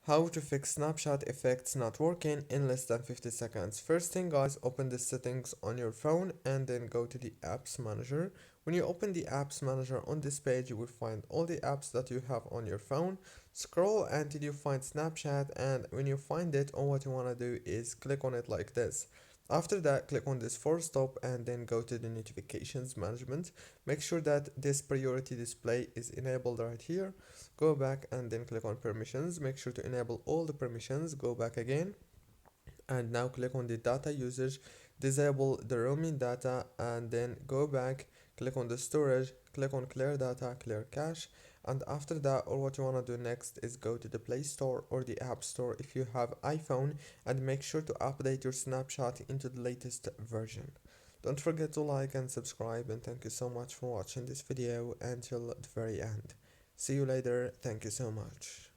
How to fix Snapchat effects not working in less than 50 seconds. First thing guys, open the settings on your phone and then go to the apps manager. When you open the apps manager on this page, you will find all the apps that you have on your phone. Scroll until you find Snapchat, and when you find it, all what you want to do is click on it like this. After that, click on this force stop and then go to the notifications management. Make sure that this priority display is enabled right here. Go back and then click on permissions. Make sure to enable all the permissions. Go back again and now click on the data usage, disable the roaming data, and then go back, click on the storage, click on clear data, clear cache, and after that, all what you want to do next is go to the Play Store or the App Store if you have iPhone, and make sure to update your Snapchat into the latest version. Don't forget to like and subscribe, and thank you so much for watching this video until the very end. See you later. Thank you so much.